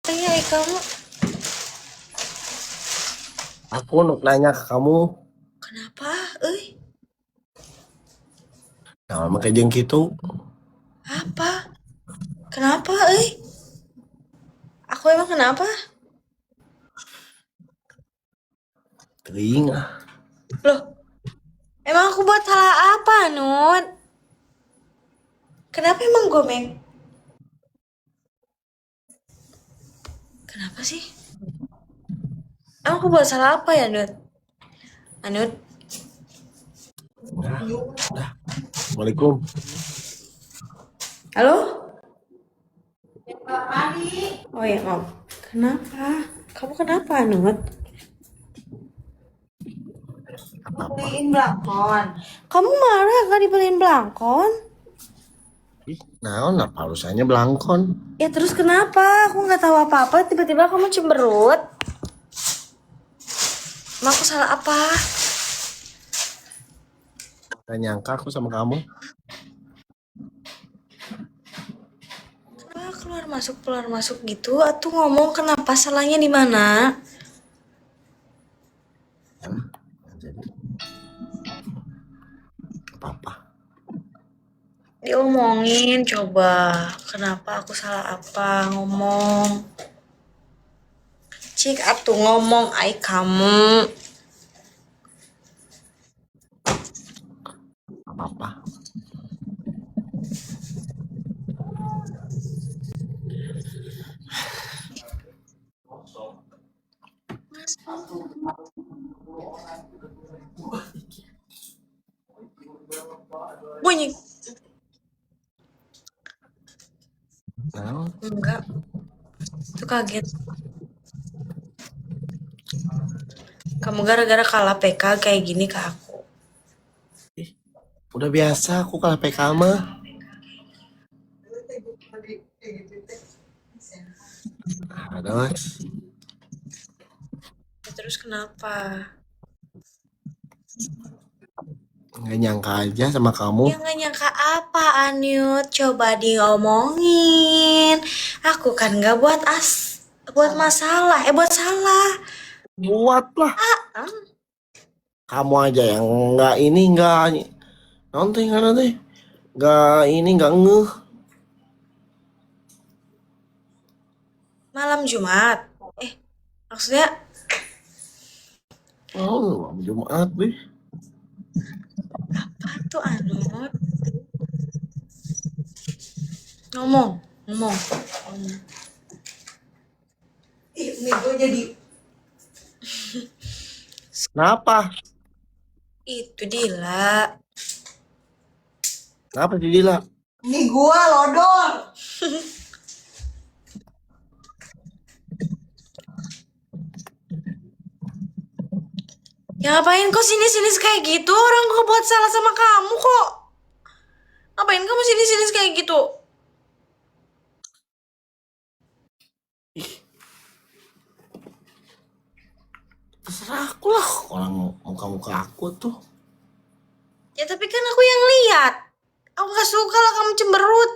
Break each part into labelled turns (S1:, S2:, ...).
S1: Iya, kamu
S2: Aku nuk nanya ke kamu,
S1: kenapa?
S2: nah make jeung kitu.
S1: Apa? Kenapa? Aku emang kenapa?
S2: Teuing
S1: Loh, emang aku buat salah apa, Nut? Kenapa emang Gomeng? Kenapa sih? Emang aku buat salah apa ya, Nut? Anut,
S2: Nah, udah. Assalamualaikum.
S1: halo? Oh ya, Om. Kenapa? Kamu kenapa, Nut?
S2: Apa-apa.
S1: Dibeliin belangkon. Kamu marah gak dibeliin belangkon?
S2: Ih, naon apa urusannya belangkon?
S1: Ya terus kenapa? Aku nggak tahu apa-apa. Tiba-tiba kamu cemberut. Emang aku salah apa?
S2: Gak nyangka aku sama kamu.
S1: Kenapa keluar masuk gitu? Atuh ngomong kenapa salahnya di mana?
S2: Ya, jadi apa-apa.
S1: Diomongin coba. Kenapa aku salah apa? Ngomong. Cik atuh ngomong ai kamu.
S2: Apa-apa.
S1: Bunyi.
S2: Naon?
S1: Enggak. Tuh kaget. Kamu gara-gara kalah PK kayak gini ke aku.
S2: Ih, udah biasa aku kalah PK mah. Ada mas.
S1: Ya, terus kenapa?
S2: Nggak nyangka aja sama kamu.
S1: Ya nggak nyangka apa, Anyut. Coba diomongin. Aku kan nggak buat masalah. Buat salah.
S2: Buat lah.
S1: Ah,
S2: Kamu aja yang nggak ini nggak nanti nggak nanti nggak ini nggak ngeh.
S1: malam Jumat. Maksudnya
S2: Oh, Jumat deh.
S1: apa tuh, Anyut? Ngomong, ngomong. Ini gue jadi
S2: Kenapa?
S1: itu Dila.
S2: Kenapa sih Dila?
S1: Ini gua lodor. Ya ngapain kok sini-sini kayak gitu? Orang gua buat salah sama kamu kok. Ngapain kamu sini-sini kayak gitu?
S2: Terserah aku lah orang muka-muka aku tuh.
S1: Ya tapi kan aku yang lihat. Aku gak suka lah kamu cemberut.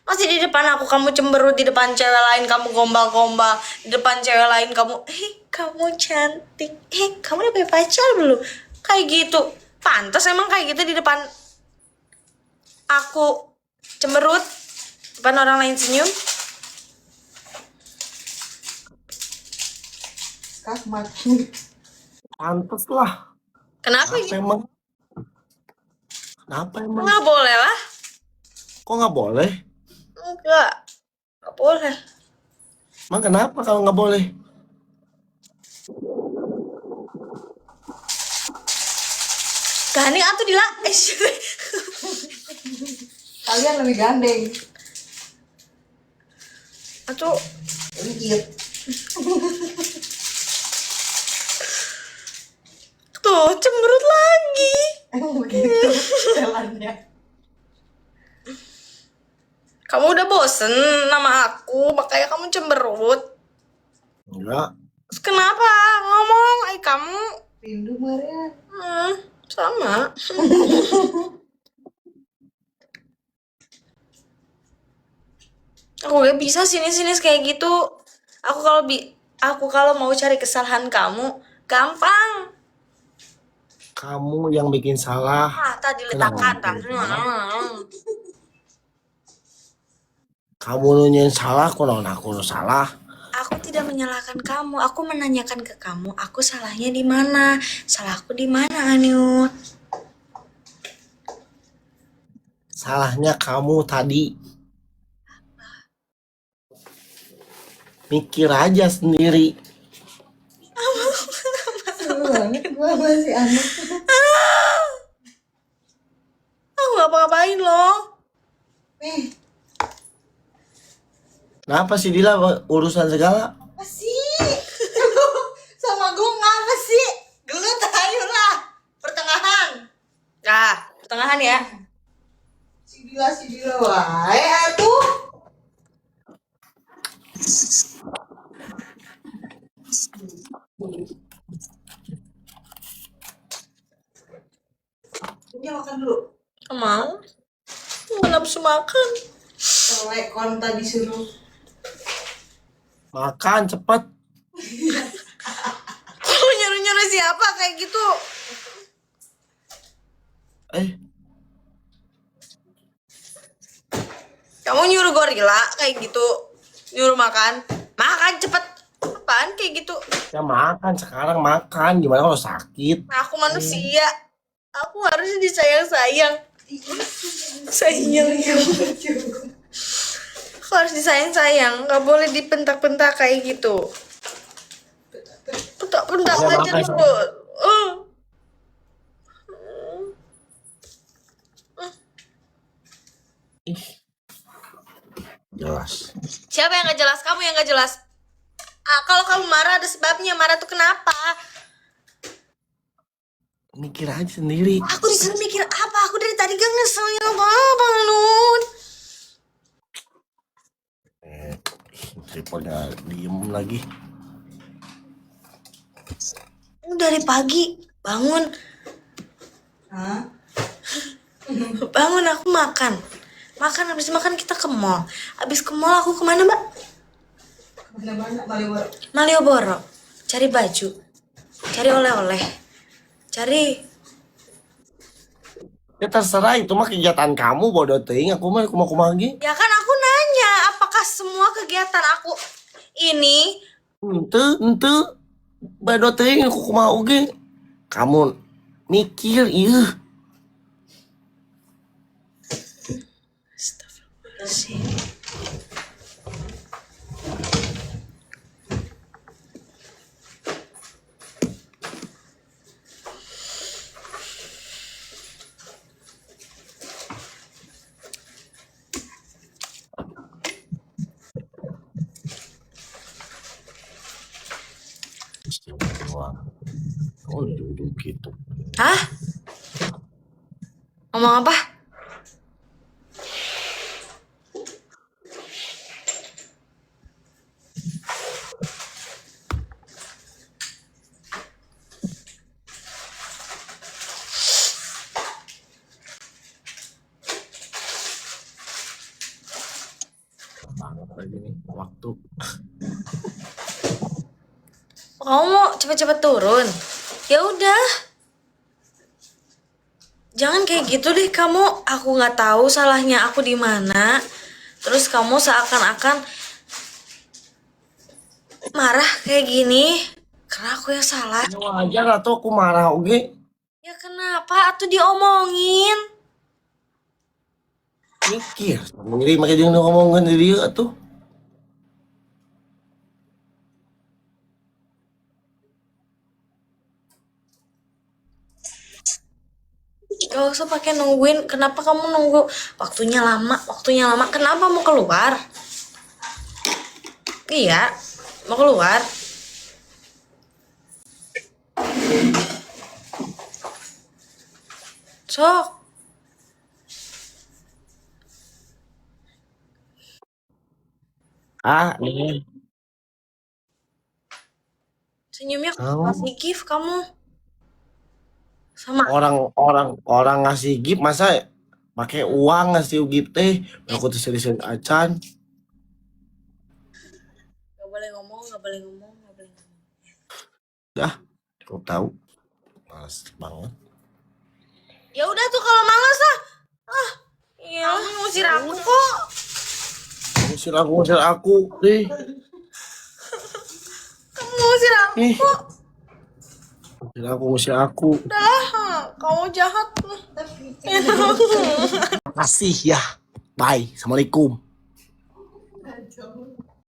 S1: Masih di depan aku kamu cemberut, di depan cewek lain kamu gombal-gombal, di depan cewek lain kamu, kamu cantik, kamu udah punya pacar belum? Kayak gitu. Pantas emang kayak gitu di depan aku cemberut, depan orang lain senyum.
S2: Pantes lah.
S1: Kenapa
S2: Apa
S1: gitu?
S2: emang? Kenapa emang?
S1: Nggak boleh lah.
S2: Kok nggak boleh?
S1: Nggak boleh.
S2: Emang kenapa kalau nggak boleh?
S1: Gandeng atau Dila?
S3: Kalian lebih gandeng.
S1: Atau
S3: Dikit.
S1: tuh cemberut lagi.
S3: Emang begitu jalannya.
S1: Kamu udah bosen sama aku, makanya kamu cemberut.
S2: Enggak.
S1: Terus kenapa? Ngomong, kamu.
S3: Rindu Maria.
S1: Sama. Aku gak bisa sini-sini kayak gitu. Aku kalau mau cari kesalahan kamu, gampang.
S2: Kamu yang bikin salah.
S1: Tadi
S2: Kenapa?
S1: letakkan tah.
S2: Kamu nunjukin salah, aku nu salah.
S1: Aku tidak menyalahkan kamu. Aku menanyakan ke kamu, aku salahnya di mana? Salahku di mana, Aniut?
S2: Salahnya kamu tadi. Mikir aja sendiri.
S3: Seru banget gua masih anak.
S1: Aku nggak apa-apain loh.
S3: Nih,
S2: Kenapa sih Dila urusan segala?
S3: apa sih? Lu sama gua ngapa sih? Gelut ayo lah. Pertengahan.
S1: Nah, pertengahan ya.
S3: Si Dila wae atuh. Ini makan dulu.
S1: Nggak mau. Nggak nafsu makan.
S3: Selek konta disuruh.
S2: Makan cepet.
S1: Kamu nyuruh-nyuruh siapa kayak gitu? Kamu nyuruh gorila kayak gitu. Nyuruh makan. Makan cepet. Apaan kayak gitu?
S2: Ya makan sekarang makan. Gimana kalau sakit?
S1: Aku manusia. Aku harusnya disayang-sayang. Sayang. Aku harus disayang-sayang. Gak boleh dipentak-pentak kayak gitu. Pentak-pentak
S2: Ya,
S1: aja
S2: makan.
S1: terus.
S2: Jelas.
S1: Siapa yang gak jelas? Kamu yang gak jelas. Kalau kamu marah ada sebabnya. Marah tuh kenapa?
S2: Mikir aja sendiri.
S1: Aku disuruh mikir apa? Aku dari tadi gak ngeselin apa-apa, Nun.
S2: Tripodnya diem lagi.
S1: Dari pagi bangun.
S3: Hah?
S1: Bangun aku makan. Habis makan kita ke mall. Habis ke mall aku kemana, Mbak?
S3: Kemana-mana Malioboro.
S1: Malioboro. Cari baju. Cari oleh-oleh. Cari.
S2: Ya terserah itu mah kegiatan kamu bodoh ting. Aku mah lagi.
S1: Ya kan aku nanya, apakah semua kegiatan aku ini
S2: Ente bodoh ting aku kumaha oge. Kamu mikir iya.
S1: Astagfirullahaladzim.
S2: Oh duduk gitu.
S1: Hah? Ngomong apa?
S2: Banget lagi nih waktu.
S1: Kamu mau cepet-cepet turun? Ya udah. Jangan kayak gitu deh kamu. Aku nggak tahu salahnya aku di mana. Terus kamu seakan-akan marah kayak gini. Karena aku yang salah.
S2: Ya wajar lah tuh aku marah oge.
S1: Ya kenapa? Atuh diomongin.
S2: Mikir sendiri makanya jangan ngomongin diri dia tuh.
S1: Gak usah pakai nungguin. Kenapa kamu nunggu? Waktunya lama. Kenapa mau keluar? Iya, mau keluar. Sok.
S2: Ini
S1: Senyumnya
S2: Oh.
S1: kasih gift kamu. Sama
S2: orang ngasih gift masa pakai uang ngasih gift teh aku tuh serius acan.
S1: gak boleh ngomong, nggak boleh ngomong, nggak boleh ngomong.
S2: Dah, aku tahu. Males banget.
S1: Ya udah tuh kalau malas lah. Ah, iya, kamu ngusir aku kok.
S2: Ngusir aku deh.
S1: Kamu ngusir aku
S2: Ih.
S1: kok.
S2: Ngusir aku.
S1: Udahlah, kamu jahat.
S2: Makasih ya. Bye. Assalamualaikum.